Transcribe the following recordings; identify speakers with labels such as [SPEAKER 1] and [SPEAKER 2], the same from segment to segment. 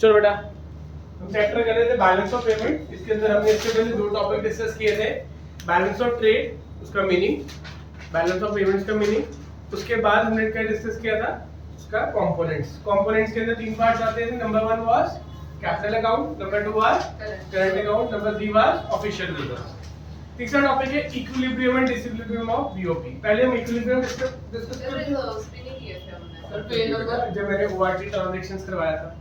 [SPEAKER 1] चलो बेटा, हम चैप्टर कर रहे थे बैलेंस ऑफ पेमेंट। इसके अंदर हमने इससे पहले दो टॉपिक डिस्कस किए थे, बैलेंस ऑफ ट्रेड, उसका मीनिंग, बैलेंस ऑफ पेमेंट्स का मीनिंग। उसके बाद हमने क्या डिस्कस किया था, उसका कंपोनेंट्स। कंपोनेंट्स के अंदर तीन पार्ट्स आते हैं। Number 1 was capital account, number 2 was current account, number 3 was official reserves. तीसरा टॉपिक है equilibrium and disequilibrium of BOP. पहले हम इक्विलिब्रियम डिस्कस कर रहे थे जब मैंने ओआरटी ट्रांजैक्शंस करवाया था,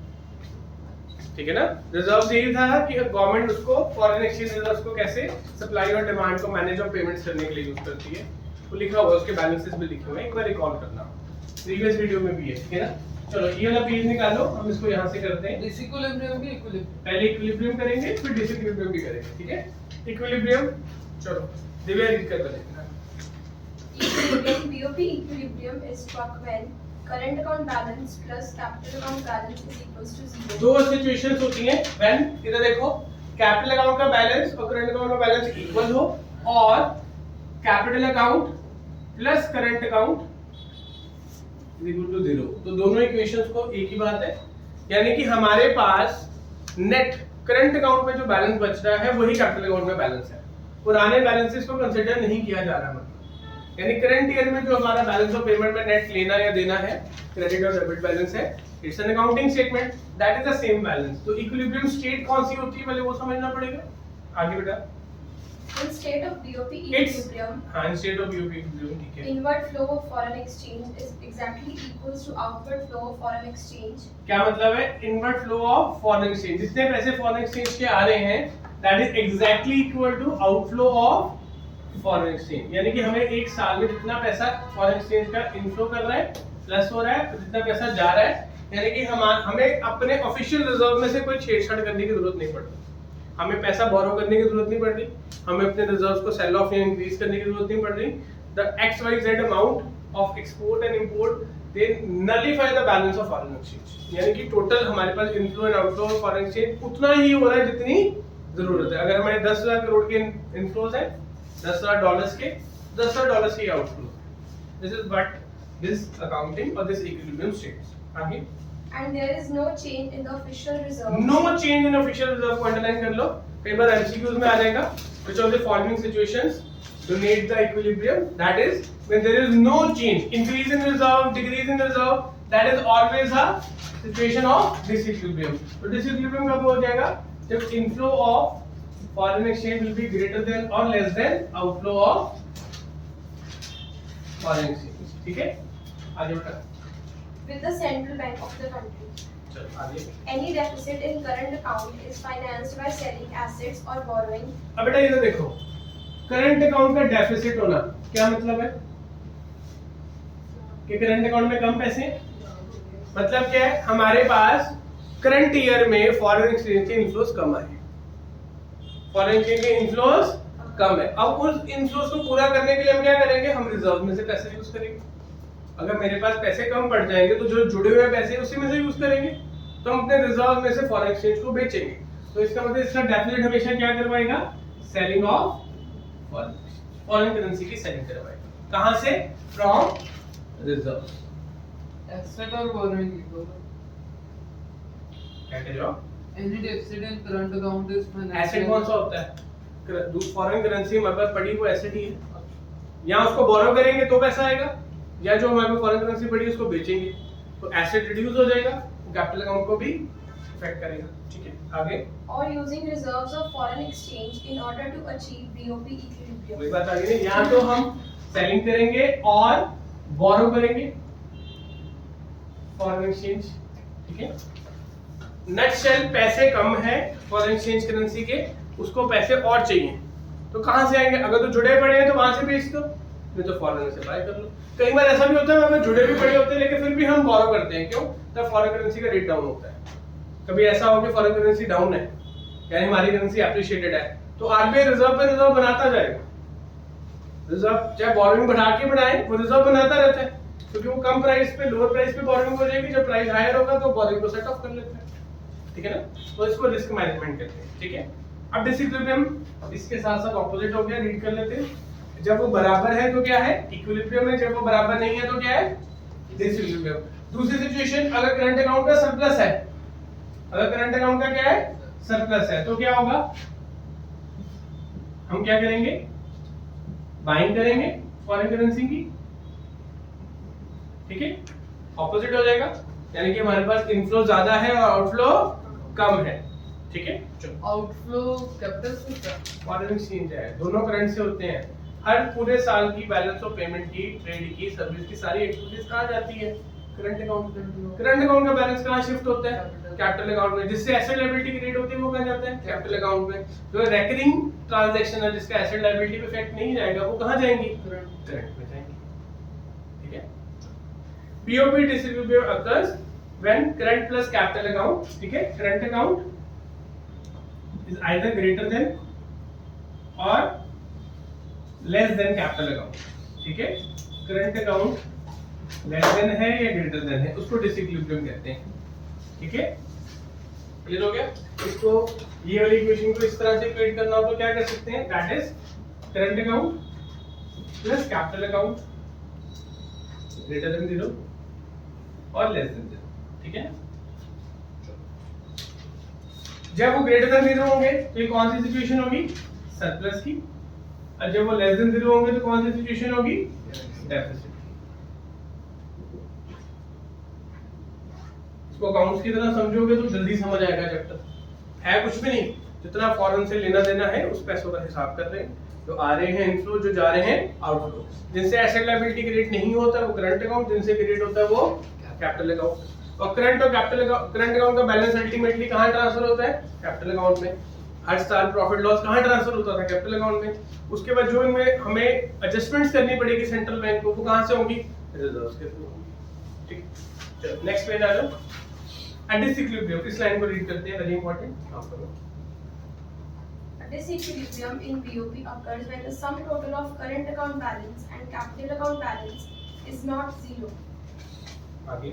[SPEAKER 1] ठीक है ना। रिजर्व यही था कि गवर्नमेंट उसको फॉरेन एक्सचेंज रिजर्व्स को कैसे सप्लाई और डिमांड को मैनेज और पेमेंट्स करने के लिए यूज करती है। वो लिखा हुआ है, उसके बैलेंसेस भी लिखे हुए हैं, एक बार रिकॉल करना, प्रीवियस वीडियो में भी है, ठीक है ना। चलो ये वाला पेज निकालो, हम इसको यहाँ से करते हैं।
[SPEAKER 2] डिसइक्विलिब्रियम भी इक्विलिब्रियम,
[SPEAKER 1] पहले इक्विलिब्रियम करेंगे फिर डिसइक्विलिब्रियम भी करेंगे, ठीक है। इक्विलिब्रियम, चलो दिव्या रीड कर देना।
[SPEAKER 3] Equilibrium BOP equilibrium is struck when current account balance plus capital account balance is equals to 0.
[SPEAKER 1] दो सिचुएशंस होती हैं व्हेन, इधर देखो, कैपिटल अकाउंट का बैलेंस और करंट अकाउंट का बैलेंस इक्वल हो, और capital account plus current account is equal to 0। तो दोनों इक्वेशंस को एक ही बात है, यानी कि हमारे पास नेट करंट अकाउंट में जो बैलेंस बच रहा है वही कैपिटल अकाउंट में बैलेंस है। पुराने बैलेंसेस को कंसीडर नहीं किया जा रहा, मतलब यानी करंट ईयर में जो हमारा बैलेंस ऑफ पेमेंट में नेट लेना या देना है, क्रेडिट और डेबिट बैलेंस है, it's an accounting statement, that is the same balance. तो इक्विलिब्रियम स्टेट कौन सी होती है पहले वो समझना पड़ेगा। आगे बेटा,
[SPEAKER 3] In state of BOP equilibrium,
[SPEAKER 1] हाँ, in state of BOP equilibrium, ठीक है।
[SPEAKER 3] inward flow of foreign exchange is exactly equals to outward flow of foreign exchange.
[SPEAKER 1] क्या मतलब है inward flow of foreign exchange, जितने पैसे फॉरेन एक्सचेंज के आ रहे हैं that is exactly equal to outflow of foreign exchange. यानी कि हमें एक साल में जितना पैसा फॉरेन एक्सचेंज का इनफ्लो कर रहा है प्लस हो रहा है, जितना पैसा जा रहा है, यानी कि हमें अपने ऑफिशियल रिजर्व में से कोई छेड़छाड़ करने की जरूरत नहीं पड़ती। हमें पैसा बोरो करने की जरूरत नहीं पड़ रही, हमें अपने रिजर्व्स को सेल ऑफ या इंक्रीज करने की जरूरत नहीं पड़ रही। The XYZ amount of export and import they nullify the balance of foreign exchange. यानी कि टोटल हमारे पास inflow and outflow of foreign exchange उतना ही हो रहा है जितनी जरूरत है। अगर हमारे 10,000 करोड़ के इनफ्लोज है, 10,000 डॉलर्स के, 10,000 डॉलर्स के outflow. This is what this accounting और दिस इक्विलिब्रियम स्टेट्स। आगे,
[SPEAKER 3] And there is no change in the official reserve.
[SPEAKER 1] No change in official reserve को अंडरलाइन कर लो, कई बार एमसीक्यूज में आ जाएगा। Which of the following situations denote the equilibrium, that is when there is no change, increase in reserve, decrease in reserve, that is always a situation of disequilibrium. तो disequilibrium कब हो जाएगा, जब inflow of foreign exchange will be greater than और less than outflow of foreign exchange, ठीक है। आगे बढ़ो,
[SPEAKER 3] With the central bank of the country.
[SPEAKER 1] चलो आगे।
[SPEAKER 3] Any deficit in current account is financed by selling assets or borrowing.
[SPEAKER 1] अब बेटा इधर देखो, करंट अकाउंट का डेफिसिट होना क्या मतलब है कि करंट अकाउंट में कम पैसे हैं। मतलब क्या है, हमारे पास करंट ईयर में फॉरेन एक्सचेंज के इनफ्लोस कम आए, फॉरेन एक्सचेंज के इनफ्लोस कम है। अब उस इनफ्लोस को पूरा करने के लिए हम क्या करेंगे, हम रिजर्व में से पैसे यूज करेंगे। अगर मेरे पास पैसे कम पड़ जाएंगे तो जो जुड़े हुए पैसे उसी में से यूज करेंगे, तो हम अपने रिजर्व में से फॉरेन एक्सचेंज को बेचेंगे। तो इसका मतलब इसका डेफिसिट हमेशा क्या करवाएगा, सेलिंग ऑफ फॉरेन करेंसी की सेलिंग करवाएगा। कहां से, फ्रॉम रिजर्व।
[SPEAKER 2] एसेट और बोरोइंग इक्वल।
[SPEAKER 1] क्या कह रहे हो,
[SPEAKER 2] any deficit in current account is financial.
[SPEAKER 1] Asset कौन सा होता है, फॉरेन करेंसी हमारे पास पड़ी वो एसेट ही है। या उसको बोरो करेंगे तो पैसा आएगा, या जो हमारे पास फॉरेन करेंसी पड़ी है उसको बेचेंगे तो एसेट रिड्यूस हो जाएगा, कैपिटल अकाउंट को भी इफेक्ट करेगा, ठीक है। आगे,
[SPEAKER 3] Or using reserves of foreign exchange in order to achieve BOP equilibrium.
[SPEAKER 1] वही बात आ गई। यहाँ तो हम सेलिंग करेंगे और बोरो करेंगे फॉरेन एक्सचेंज, ठीक है। नटशेल पैसे कम है फॉरेन एक्सचेंज करेंसी के, उसको पैसे और चाहिए, तो कहाँ से आएंगे, अगर तो जुड़े पड़े हैं तो वहां से बेच दो, नहीं तो फॉरेन से बाय कर लो। कई बार ऐसा भी होता है हमें जुड़े भी पड़े होते हैं लेकिन फिर भी हम बोरो करते हैं, क्यों, तब फॉरेन करेंसी का रेट डाउन होता है। कभी ऐसा हो कि फॉरेन करेंसी डाउन है, यानी हमारी करेंसी एप्रिशिएटेड है, तो आरबीआई रिजर्व पे रिजर्व बनाता जाएगा। रिजर्व चाहे बोरोइंग बढ़ा के बनाए, वो रिजर्व बनाता रहता है, क्योंकि वो कम प्राइस पे, लोअर प्राइस पे बोरोइंग हो जाएगी, जब प्राइस हायर होगा तो बोरोइंग को सेट ऑफ कर लेता है, ठीक है ना। तो इसको रिस्क मैनेजमेंट कहते हैं, ठीक है। अब डिसइक्विलिब्रियम इसके साथ साथ ऑपोजिट हो गया, रीड कर लेते हैं। जब वो बराबर है तो क्या है, इक्विलिब्रियम है, जब वो बराबर नहीं है तो क्या है, डिसइक्विलिब्रियम। दूसरी सिचुएशन, अगर करंट अकाउंट का सरप्लस है, अगर करंट अकाउंट का क्या है, सरप्लस है, तो क्या होगा, हम क्या करेंगे, बाइंग करेंगे फॉरेन करेंसी की, ठीक है, ऑपोजिट हो जाएगा, यानी कि हमारे पास इनफ्लो ज्यादा है और आउटफ्लो कम है, ठीक है। चलो,
[SPEAKER 2] आउटफ्लो कैपिटल से क्या?
[SPEAKER 1] फॉरेन एक्सचेंज है, दोनों करंट से होते हैं, हर पूरे साल की बैलेंस ऑफ पेमेंट की, ट्रेड की, सर्विस की सारी एक्टिविटीज कहाँ जाती है, करंट अकाउंट। करंट अकाउंट का बैलेंस कहाँ शिफ्ट होता है, कैपिटल अकाउंट में, जिससे एसेट लायबिलिटी क्रिएट होती है वो कहाँ जाता है, कैपिटल अकाउंट में। जो रेकरिंग ट्रांजैक्शन है जिसका एसेट लायबिलिटी पे इफेक्ट नहीं जाएगा वो कहाँ जाएंगी, करंट में जाएंगी, ठीक है। POP distributive occurs when current plus capital account, ठीक है, current account is either greater than और लेस देन कैपिटल अकाउंट, ठीक है। करंट अकाउंट लेस देन है या ग्रेटर देन है उसको डिसइक्विलिब्रियम कहते हैं, ठीक है। क्लियर हो गया। इसको ये वाली इक्वेशन को इस तरह से क्रिएट करना हो तो क्या कर सकते हैं, that is current account plus capital account greater than 0 और लेस देन 0, ठीक है। जब वो ग्रेटर देन 0 होंगे तो ये कौन सी सिचुएशन होगी, सरप्लस की, और जब वो लेस देन 0 होंगे तो कौन सी सिचुएशन होगी, डेफिसिट। इसको अकाउंट्स की तरह समझोगे तो जल्दी समझ आएगा चैप्टर, है कुछ भी नहीं, जितना फॉरेन से लेना देना है उस पैसों का हिसाब कर रहे हैं, जो आ रहे हैं इनफ्लो, जो जा रहे हैं आउटफ्लो। जिनसे एसेट लायबिलिटी क्रिएट नहीं होता है वो करंट अकाउंट, जिनसे क्रिएट होता है वो कैपिटल अकाउंट। और करंट अकाउंट का बैलेंस अल्टीमेटली कहां ट्रांसफर होता है, कैपिटल अकाउंट में। हर साल प्रॉफिट लॉस कहां ट्रांसफर होता था, कैपिटल अकाउंट में। उसके बाद जो इनमें हमें एडजस्टमेंट्स करनी पड़ेगी सेंट्रल बैंक को, वो कहां से होंगी, रिजर्व्स के थ्रू होंगी, ठीक। चलो नेक्स्ट पेज आ जाओ। डिसइक्विलिब्रियम, इस लाइन को रीड करते हैं, वेरी इंपॉर्टेंट। आप करो।
[SPEAKER 3] Disequilibrium in BOP occurs when the sum total of current account balance and capital account balance is not zero.
[SPEAKER 1] आगे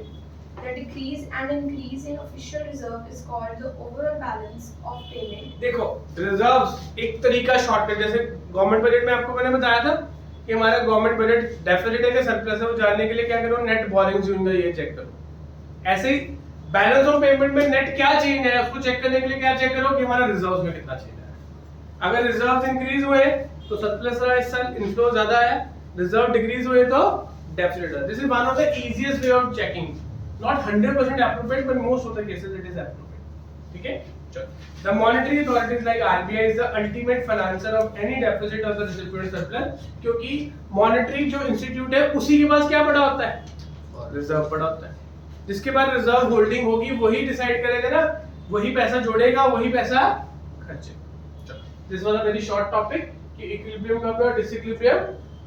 [SPEAKER 3] The decrease and increase in official reserve is called the overall balance of payment.
[SPEAKER 1] देखो, reserves एक तरीका shortcut, जैसे government budget में आपको मैंने बताया था कि हमारा गवर्नमेंट बजट डेफिसिट है कि सरप्लस है, वो जानने के लिए क्या करो, net borrowings in the year check करो। ऐसे ही बैलेंस ऑफ पेमेंट में नेट क्या चेंज है उसको चेक करने के लिए क्या चेक करो कि हमारा रिजर्व्स में कितना चेंज है। अगर रिजर्व्स इंक्रीज हुए तो सरप्लस रहा इस साल, इनफ्लो ज्यादा है, रिजर्व डिक्रीज हुए तो डेफिसिट है। This is one of the easiest way of checking, not 100% appropriate but most of the cases it is appropriate, ठीक है। चलो, the monetary authorities like RBI is the ultimate financer of any deficit of the recipient surplus, क्योंकि monetary जो institute है उसी के पास क्या पड़ा होता है, रिजर्व पड़ा होता है। जिसके पास रिजर्व होल्डिंग होगी वही डिसाइड करेगा ना, वही पैसा जोड़ेगा, वही पैसा खर्चेगा। This was a very short topic कि इक्विलिब्रियम कब है और डिसइक्विलिब्रियम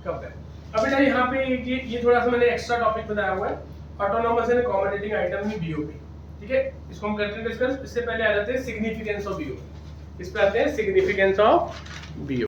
[SPEAKER 1] कब है। अब बेटा यहाँ पे ये थोड़ा सा मैंने एक्स्ट्रा टॉपिक बताया हुआ है, autonomous and accommodating item in BOP, ठीक है। इसको हम करते हैं डिस्कस। इससे पहले आ जाते हैं सिग्निफिकेंस ऑफ बीओपी। इस पे आते हैं सिग्निफिकेंस ऑफ बीओपी।